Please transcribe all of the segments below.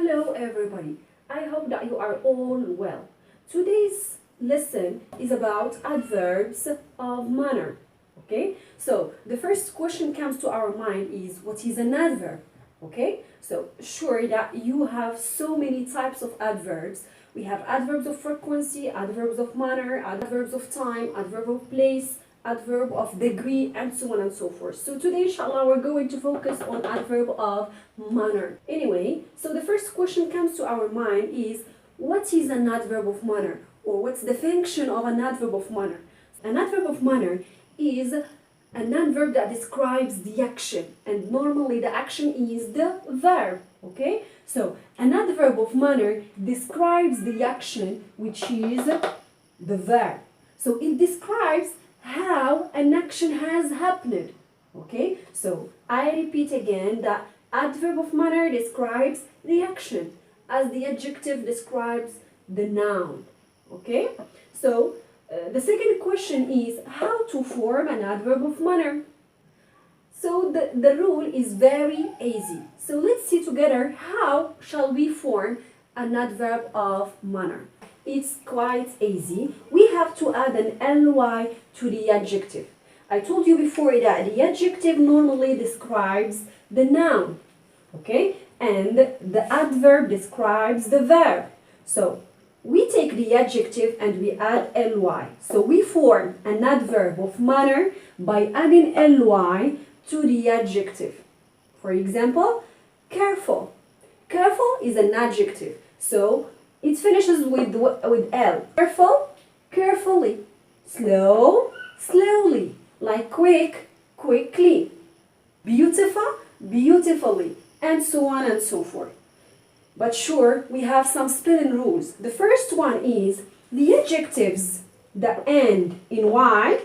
Hello everybody, I hope that you are all well. Today's lesson is about adverbs of manner. Okay, so the first question comes to our mind is what is an adverb? Okay, so sure that you have so many types of adverbs. We have adverbs of frequency, adverbs of manner, adverbs of time, adverb of place, adverb of degree, and so on and so forth. So today, inshallah, we're going to focus on adverb of manner. Anyway, so the first question comes to our mind is what is an adverb of manner, or what's the function of an adverb of manner? An adverb of manner is an adverb that describes the action, and normally the action is the verb. Okay, so an adverb of manner describes the action, which is the verb. So it describes how an action has happened. Okay, so I repeat again that adverb of manner describes the action as the adjective describes the noun. Okay, so the second question is how to form an adverb of manner. So the rule is very easy. So let's see together how shall we form an adverb of manner. It's quite easy. We have to add an ly to the adjective. I told you before that the adjective normally describes the noun, okay? And the adverb describes the verb. So we take the adjective and we add ly. So we form an adverb of manner by adding ly to the adjective. For example, careful. Careful is an adjective. So it finishes with L. Careful, carefully. Slow, slowly. Like quick, quickly. Beautiful, beautifully. And so on and so forth. But sure, we have some spelling rules. The first one is the adjectives that end in Y.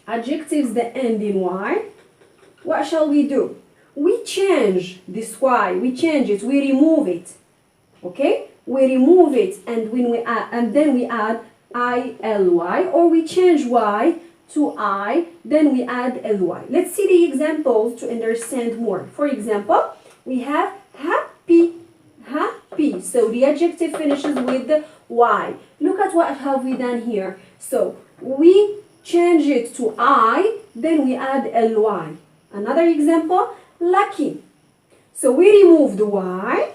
Adjectives that end in Y. What shall we do? We change this Y. We change it. We remove it. Okay? We remove it and when we add, and then we add ILY, or we change Y to I, then we add LY. Let's see the examples to understand more. For example, we have happy, happy. So the adjective finishes with Y. Look at what have we done here. So we change it to I, then we add LY. Another example, lucky. So we remove the Y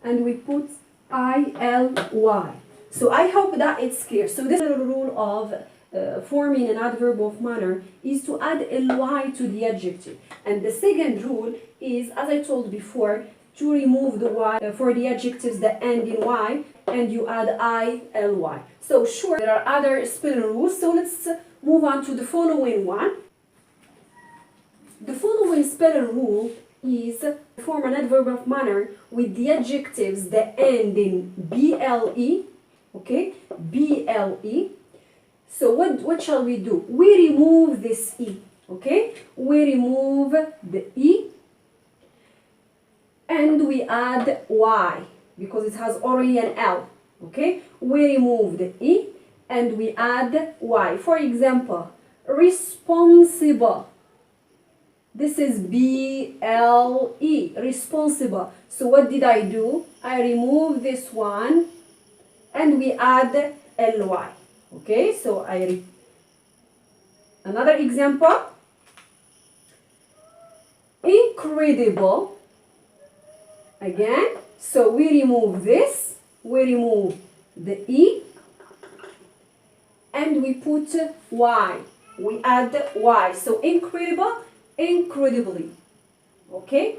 and we put ILY. So I hope that it's clear. So this rule of forming an adverb of manner is to add ly to the adjective. And the second rule is, as I told before, to remove the y for the adjectives that end in y and you add ILY. So sure, there are other spelling rules. So let's move on to the following one. The following spelling rule is form an adverb of manner with the adjectives that end in BLE, okay, BLE. So what shall we do? We remove this E, okay, we remove the E and we add Y because it has already an L, okay, we remove the E and we add Y. For example, responsible. This is BLE, responsible. So what did I do? I remove this one and we add LY. Okay, so another example. Incredible. Again, so we remove this, we remove the E and we put Y. We add Y. So incredible, incredibly. Okay,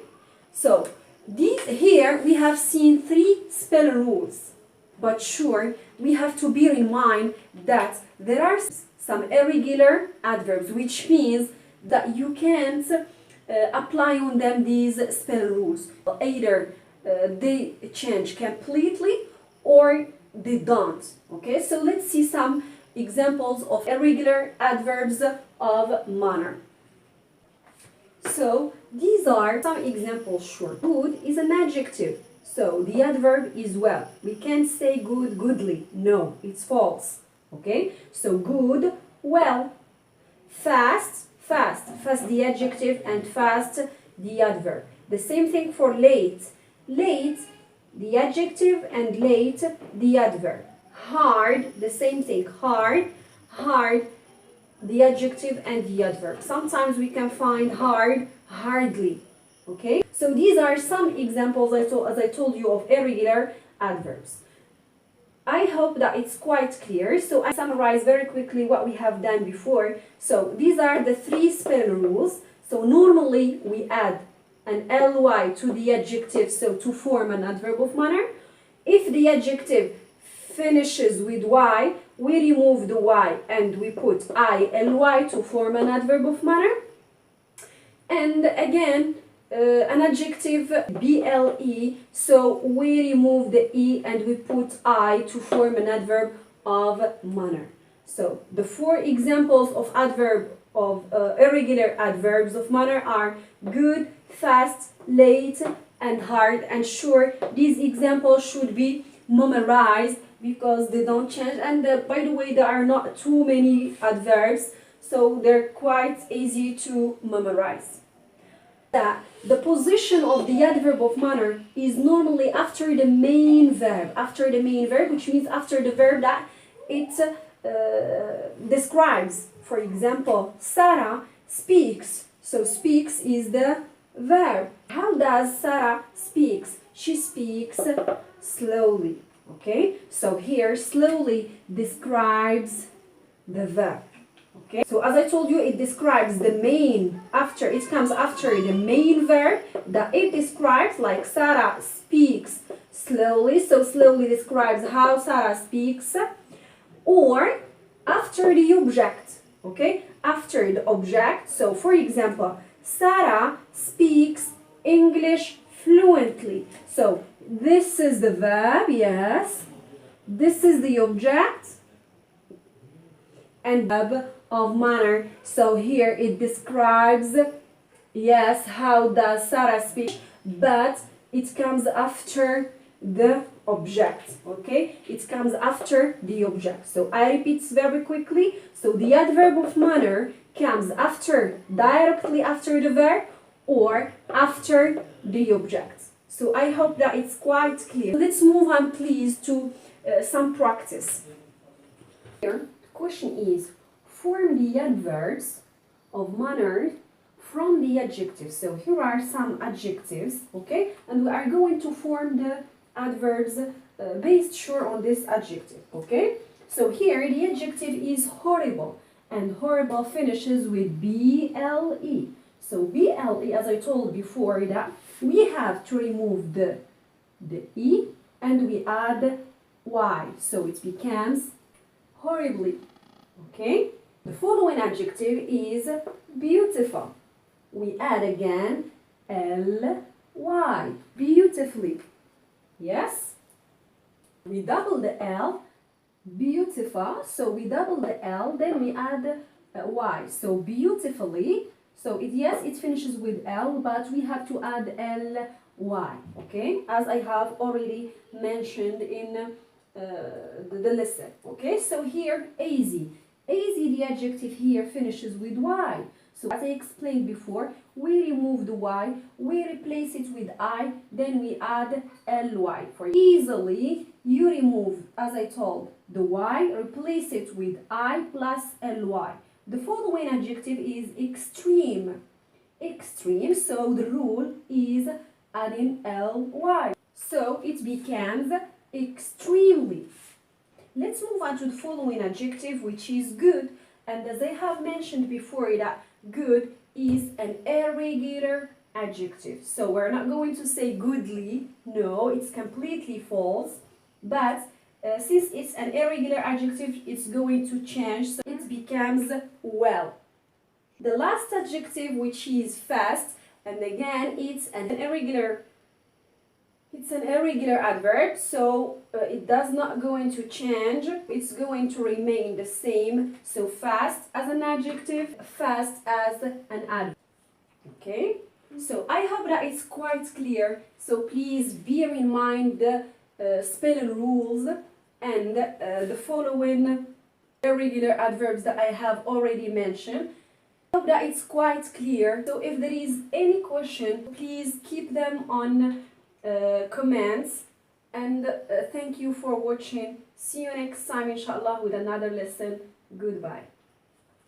so these here we have seen three spelling rules, but sure we have to bear in mind that there are some irregular adverbs, which means that you can't apply on them these spelling rules. Either they change completely or they don't. Okay, so let's see some examples of irregular adverbs of manner. So these are some examples. Sure, good is an adjective. So the adverb is well. We can't say good, goodly. No, it's false. Okay, so good, well. Fast, fast. Fast the adjective and fast the adverb. The same thing for late. Late the adjective, and late, the adverb. Hard, the same thing. Hard, hard, the adjective and the adverb. Sometimes we can find hard, hardly. Okay? So these are some examples, as I told you, of irregular adverbs. I hope that it's quite clear. So I summarize very quickly what we have done before. So these are the 3 spelling rules. So normally we add an ly to the adjective, so to form an adverb of manner. If the adjective finishes with y, we remove the y and we put ily to form an adverb of manner. And again, an adjective ble, so we remove the e and we put I to form an adverb of manner. So the 4 examples of irregular adverbs of manner are good, fast, late, and hard. And sure, these examples should be memorized because they don't change. And by the way, there are not too many adverbs, so they're quite easy to memorize. The position of the adverb of manner is normally after the main verb, which means after the verb that it describes. For example, Sarah speaks. So speaks is the verb. How does Sarah speaks? She speaks slowly. Okay, so here slowly describes the verb. Okay, so as I told you, it describes the main, it comes after the main verb that it describes, like Sarah speaks slowly, so slowly describes how Sarah speaks, or after the object, okay, after the object. So for example, Sarah speaks English fluently. So this is the verb, yes, this is the object, and verb of manner. So here it describes, yes, how does Sarah speak, but it comes after the object. Okay, it comes after the object. So I repeat very quickly. So the adverb of manner comes directly after the verb or after the object. So I hope that it's quite clear. Let's move on, please, to some practice. Here, the question is, form the adverbs of manner from the adjectives. So here are some adjectives, okay? And we are going to form the adverbs based on this adjective, okay? So here the adjective is horrible, and horrible finishes with ble. So ble, as I told before, that we have to remove the e and we add y, so it becomes horribly, okay? The following adjective is beautiful. We add again ly, beautifully. Yes? We double the l, beautiful, so we double the l, then we add y, so beautifully. So it finishes with l, but we have to add ly, okay? As I have already mentioned in the lesson, okay? So here, easy, the adjective here finishes with y. So as I explained before, we remove the y, we replace it with I, then we add ly. For easily, you remove, as I told, the y, replace it with I plus ly. The following adjective is extreme. Extreme, so the rule is adding ly. So it becomes extremely. Let's move on to the following adjective, which is good. And as I have mentioned before, that good is an irregular adjective. So we're not going to say goodly. No, it's completely false. But since it's an irregular adjective, it's going to change. So it becomes well. The last adjective, which is fast, and again, it's an irregular adverb, so it does not going to change. It's going to remain the same. So fast as an adjective, fast as an adverb. Okay? So I hope that it's quite clear. So please bear in mind the spelling rules and the following irregular adverbs that I have already mentioned. I hope that it's quite clear. So if there is any question, please keep them on comments, and thank you for watching. See you next time inshallah with another lesson. Goodbye.